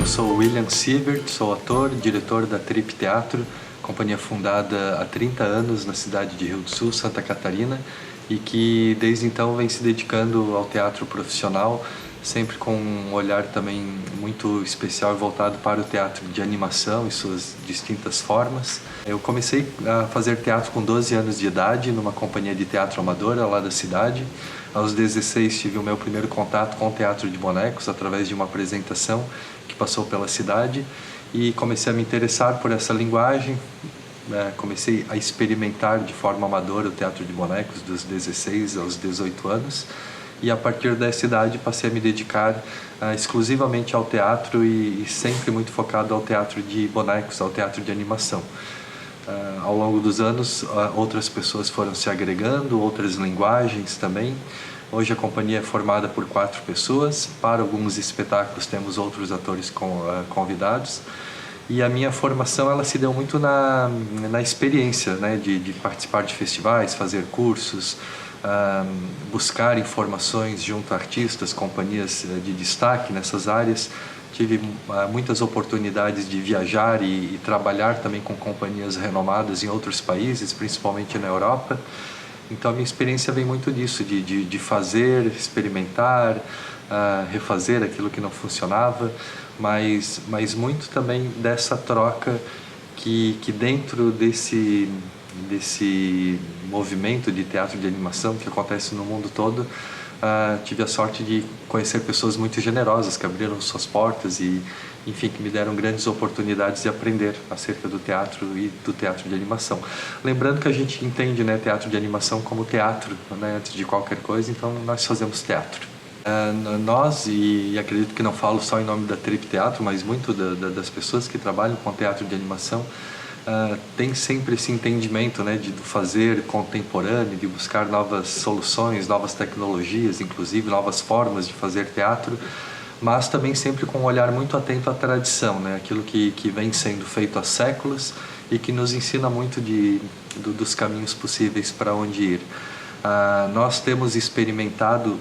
Eu sou William Siebert, sou ator, diretor da Trip Teatro, companhia fundada há 30 anos na cidade de Rio do Sul, Santa Catarina, e que desde então vem se dedicando ao teatro profissional, sempre com um olhar também muito especial e voltado para o teatro de animação e suas distintas formas. Eu comecei a fazer teatro com 12 anos de idade, numa companhia de teatro amadora lá da cidade. Aos 16 tive o meu primeiro contato com o teatro de bonecos através de uma apresentação que passou pela cidade e comecei a me interessar por essa linguagem. Comecei a experimentar de forma amadora o teatro de bonecos dos 16 aos 18 anos e a partir dessa idade passei a me dedicar exclusivamente ao teatro e sempre muito focado ao teatro de bonecos, ao teatro de animação. Ao longo dos anos outras pessoas foram se agregando, outras linguagens também. Hoje a companhia é formada por 4 pessoas, para alguns espetáculos temos outros atores convidados. E a minha formação ela se deu muito na experiência, né, de participar de festivais, fazer cursos, buscar informações junto a artistas, companhias de destaque nessas áreas. Tive muitas oportunidades de viajar e trabalhar também com companhias renomadas em outros países, principalmente na Europa. Então a minha experiência vem muito disso, de fazer, experimentar, refazer aquilo que não funcionava, mas muito também dessa troca que dentro desse movimento de teatro de animação que acontece no mundo todo, tive a sorte de conhecer pessoas muito generosas que abriram suas portas e, enfim, que me deram grandes oportunidades de aprender acerca do teatro e do teatro de animação. Lembrando que a gente entende, né, teatro de animação como teatro, né, antes de qualquer coisa, então nós fazemos teatro. Nós, e acredito que não falo só em nome da Trip Teatro, mas muito das pessoas que trabalham com teatro de animação, tem sempre esse entendimento, né, de fazer contemporâneo, de buscar novas soluções, novas tecnologias, inclusive novas formas de fazer teatro, mas também sempre com um olhar muito atento à tradição, né, aquilo que vem sendo feito há séculos e que nos ensina muito dos caminhos possíveis para onde ir. Nós temos experimentado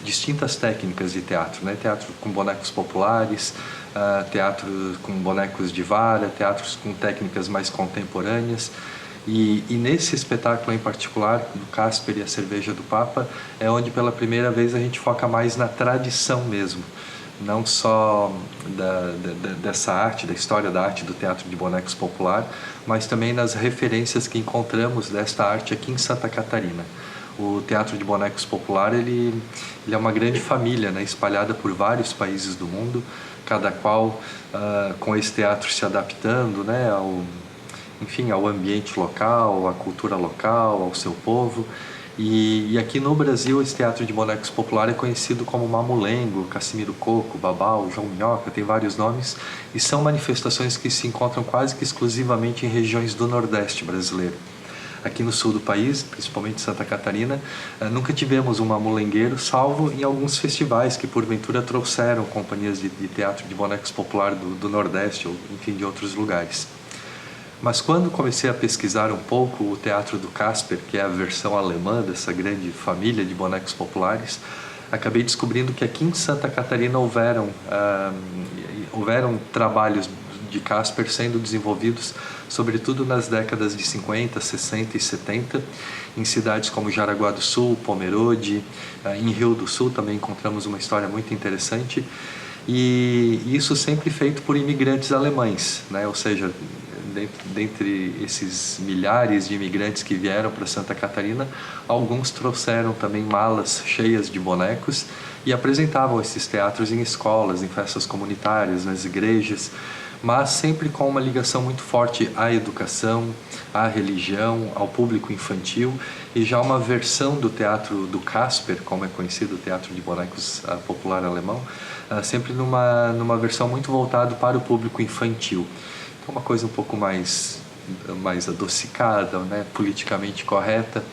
distintas técnicas de teatro, né? Teatro com bonecos populares, teatro com bonecos de vara, teatros com técnicas mais contemporâneas. E nesse espetáculo em particular, do Casper e a Cerveja do Papa, é onde pela primeira vez a gente foca mais na tradição mesmo. Não só dessa arte, da história da arte do teatro de bonecos popular, mas também nas referências que encontramos desta arte aqui em Santa Catarina. O teatro de bonecos popular ele é uma grande família, né, espalhada por vários países do mundo, cada qual com esse teatro se adaptando, né, ao ambiente local, à cultura local, ao seu povo. E aqui no Brasil esse teatro de bonecos popular é conhecido como Mamulengo, Cassimiro Coco, Babau, João Minhoca, tem vários nomes, e são manifestações que se encontram quase que exclusivamente em regiões do Nordeste brasileiro. Aqui no sul do país, principalmente Santa Catarina, nunca tivemos um mamulengueiro, salvo em alguns festivais que porventura trouxeram companhias de teatro de bonecos popular do Nordeste ou enfim de outros lugares. Mas quando comecei a pesquisar um pouco o teatro do Casper, que é a versão alemã dessa grande família de bonecos populares, acabei descobrindo que aqui em Santa Catarina houveram trabalhos de Casper sendo desenvolvidos, sobretudo nas décadas de 50, 60 e 70, em cidades como Jaraguá do Sul, Pomerode, em Rio do Sul também encontramos uma história muito interessante, e isso sempre feito por imigrantes alemães, né? Ou seja, dentre esses milhares de imigrantes que vieram para Santa Catarina, alguns trouxeram também malas cheias de bonecos e apresentavam esses teatros em escolas, em festas comunitárias, nas igrejas, mas sempre com uma ligação muito forte à educação, à religião, ao público infantil, e já uma versão do teatro do Casper, como é conhecido o teatro de bonecos popular alemão, sempre numa versão muito voltada para o público infantil. Então uma coisa um pouco mais adocicada, né, politicamente correta.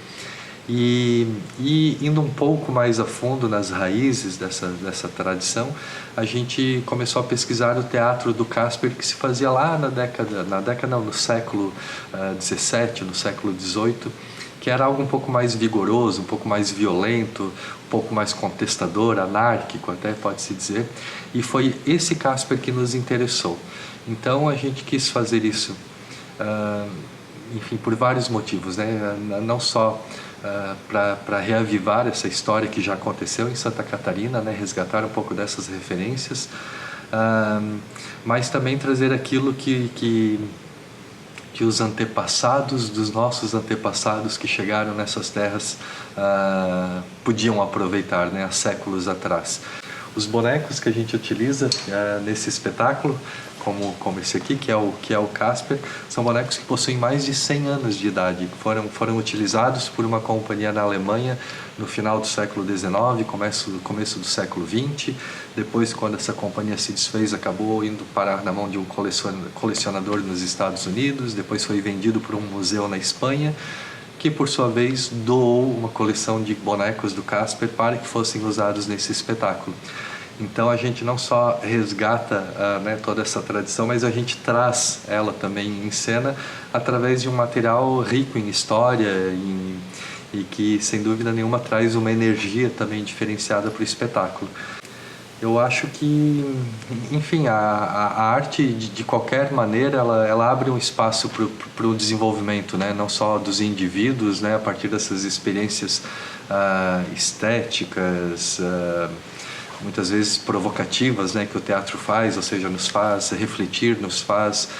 E indo um pouco mais a fundo nas raízes dessa tradição, a gente começou a pesquisar o teatro do Casper que se fazia lá no século XVII, no século XVIII, que era algo um pouco mais vigoroso, um pouco mais violento, um pouco mais contestador, anárquico até pode-se dizer, e foi esse Casper que nos interessou. Então a gente quis fazer isso, enfim, por vários motivos, né? Não só para reavivar essa história que já aconteceu em Santa Catarina, né? Resgatar um pouco dessas referências, mas também trazer aquilo que os antepassados dos nossos antepassados que chegaram nessas terras podiam aproveitar, né, há séculos atrás. Os bonecos que a gente utiliza nesse espetáculo, como esse aqui, que é o Casper, são bonecos que possuem mais de 100 anos de idade. Foram utilizados por uma companhia na Alemanha no final do século XIX, começo do século XX. Depois, quando essa companhia se desfez, acabou indo parar na mão de um colecionador nos Estados Unidos. Depois foi vendido por um museu na Espanha, que por sua vez doou uma coleção de bonecos do Casper para que fossem usados nesse espetáculo. Então a gente não só resgata né, toda essa tradição, mas a gente traz ela também em cena através de um material rico em história e que sem dúvida nenhuma traz uma energia também diferenciada para o espetáculo. Eu acho que, enfim, a arte de qualquer maneira ela abre um espaço para o desenvolvimento, né? Não só dos indivíduos, né? A partir dessas experiências estéticas, muitas vezes provocativas, né? Que o teatro faz, ou seja, nos faz refletir, nos faz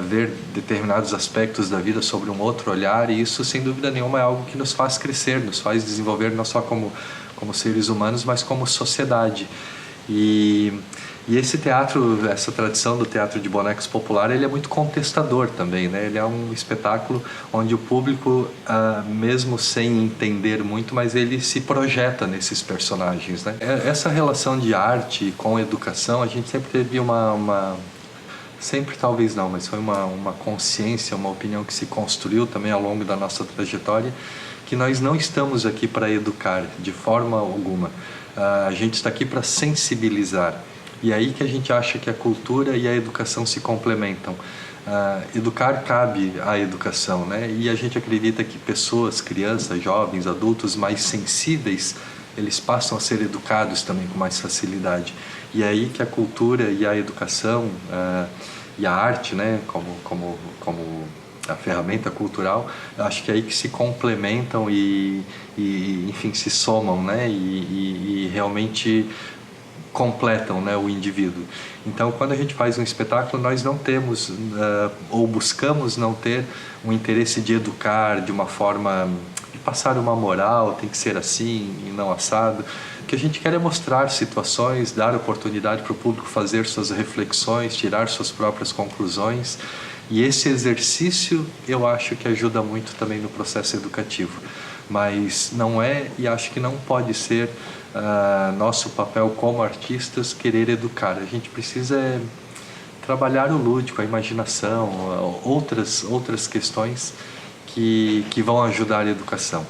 ver determinados aspectos da vida sobre um outro olhar, e isso sem dúvida nenhuma é algo que nos faz crescer, nos faz desenvolver não só como seres humanos, mas como sociedade. E esse teatro, essa tradição do teatro de bonecos popular, ele é muito contestador também, né? Ele é um espetáculo onde o público, mesmo sem entender muito, mas ele se projeta nesses personagens, né? Essa relação de arte com educação, a gente sempre teve sempre talvez não, mas foi uma consciência, uma opinião que se construiu também ao longo da nossa trajetória, que nós não estamos aqui para educar de forma alguma. A gente está aqui para sensibilizar. E é aí que a gente acha que a cultura e a educação se complementam. Educar cabe à educação, né? E a gente acredita que pessoas, crianças, jovens, adultos mais sensíveis, eles passam a ser educados também com mais facilidade. E é aí que a cultura e a educação e a arte, né, como a ferramenta cultural, eu acho que é aí que se complementam e enfim, se somam, né, e realmente completam, né, o indivíduo. Então, quando a gente faz um espetáculo, nós não temos, ou buscamos não ter um interesse de educar de uma forma, de passar uma moral, tem que ser assim e não assado. O que a gente quer é mostrar situações, dar oportunidade para o público fazer suas reflexões, tirar suas próprias conclusões. E esse exercício eu acho que ajuda muito também no processo educativo. Mas não é, e acho que não pode ser nosso papel como artistas querer educar. A gente precisa trabalhar o lúdico, a imaginação, outras questões que vão ajudar a educação.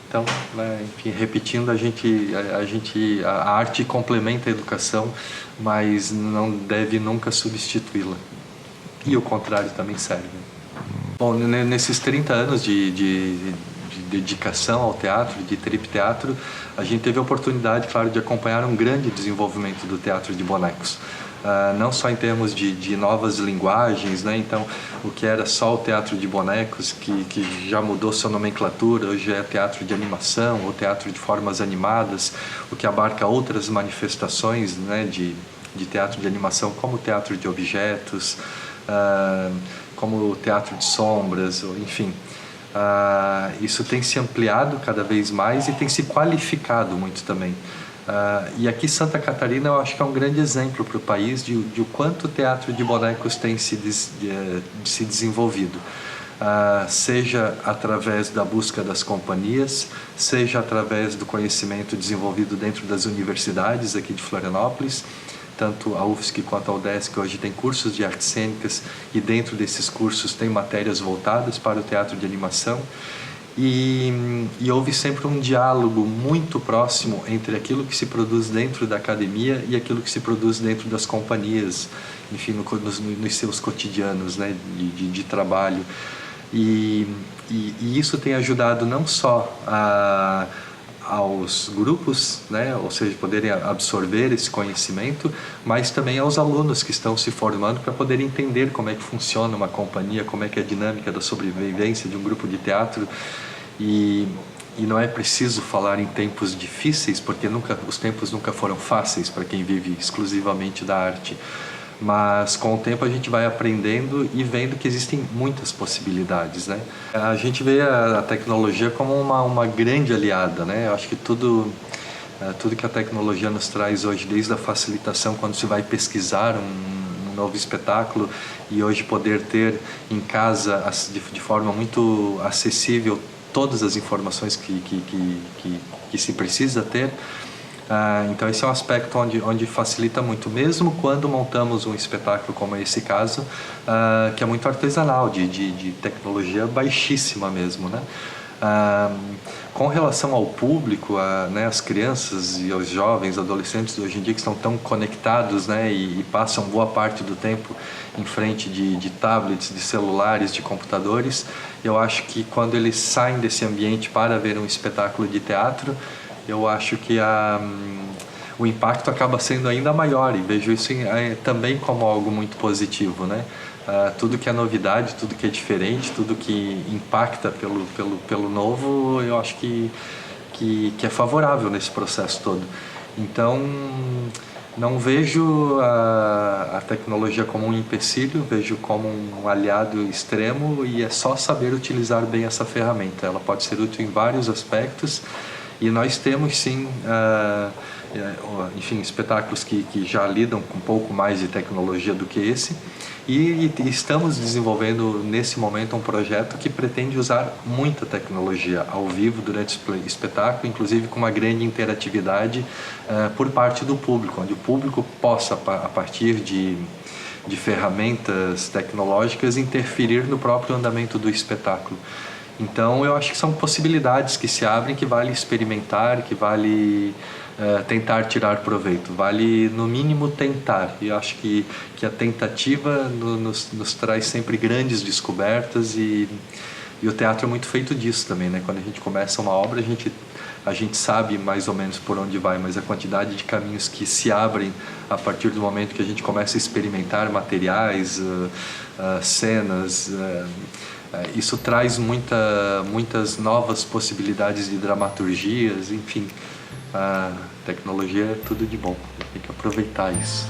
Então, né, enfim, repetindo, a arte complementa a educação, mas não deve nunca substituí-la. E o contrário também serve. Bom, nesses 30 anos de dedicação ao teatro, de Trip Teatro, a gente teve a oportunidade, claro, de acompanhar um grande desenvolvimento do teatro de bonecos. Não só em termos de novas linguagens, né? Então, o que era só o teatro de bonecos, que já mudou sua nomenclatura, hoje é teatro de animação, ou teatro de formas animadas, o que abarca outras manifestações, né, de teatro de animação, como teatro de objetos, como teatro de sombras, enfim. Isso tem se ampliado cada vez mais e tem se qualificado muito também. E aqui Santa Catarina eu acho que é um grande exemplo para o país de o quanto o teatro de bonecos tem se desenvolvido. Seja através da busca das companhias, seja através do conhecimento desenvolvido dentro das universidades aqui de Florianópolis. Tanto a UFSC quanto a UDESC hoje tem cursos de artes cênicas e dentro desses cursos tem matérias voltadas para o teatro de animação. E houve sempre um diálogo muito próximo entre aquilo que se produz dentro da academia e aquilo que se produz dentro das companhias, enfim, nos seus cotidianos, né, de trabalho. E isso tem ajudado não só aos grupos, né, ou seja, poderem absorver esse conhecimento, mas também aos alunos que estão se formando para poderem entender como é que funciona uma companhia, como é que é a dinâmica da sobrevivência de um grupo de teatro. E não é preciso falar em tempos difíceis, porque os tempos nunca foram fáceis para quem vive exclusivamente da arte. Mas com o tempo a gente vai aprendendo e vendo que existem muitas possibilidades, né? A gente vê a tecnologia como uma grande aliada, né? Eu acho que tudo que a tecnologia nos traz hoje, desde a facilitação quando se vai pesquisar um novo espetáculo e hoje poder ter em casa de forma muito acessível todas as informações que se precisa ter. Então esse é um aspecto onde facilita muito, mesmo quando montamos um espetáculo como esse caso, que é muito artesanal, de tecnologia baixíssima mesmo, né? Com relação ao público, né, as crianças e os jovens, adolescentes de hoje em dia que estão tão conectados, né, e passam boa parte do tempo em frente de tablets, de celulares, de computadores, eu acho que quando eles saem desse ambiente para ver um espetáculo de teatro, eu acho que o impacto acaba sendo ainda maior, e vejo isso também como algo muito positivo, né? Tudo que é novidade, tudo que é diferente, tudo que impacta pelo novo, eu acho que é favorável nesse processo todo. Então, não vejo a tecnologia como um empecilho, vejo como um aliado extremo, e é só saber utilizar bem essa ferramenta. Ela pode ser útil em vários aspectos. E nós temos sim, enfim, espetáculos que já lidam com um pouco mais de tecnologia do que esse, e estamos desenvolvendo nesse momento um projeto que pretende usar muita tecnologia ao vivo durante o espetáculo, inclusive com uma grande interatividade por parte do público, onde o público possa, a partir de ferramentas tecnológicas, interferir no próprio andamento do espetáculo. Então eu acho que são possibilidades que se abrem, que vale experimentar, que vale tentar tirar proveito, vale no mínimo tentar. E eu acho que a tentativa nos traz sempre grandes descobertas, e o teatro é muito feito disso também, né? Quando a gente começa uma obra, a gente sabe mais ou menos por onde vai, mas a quantidade de caminhos que se abrem a partir do momento que a gente começa a experimentar materiais, cenas, isso traz muitas novas possibilidades de dramaturgias, enfim. A tecnologia é tudo de bom, tem que aproveitar isso.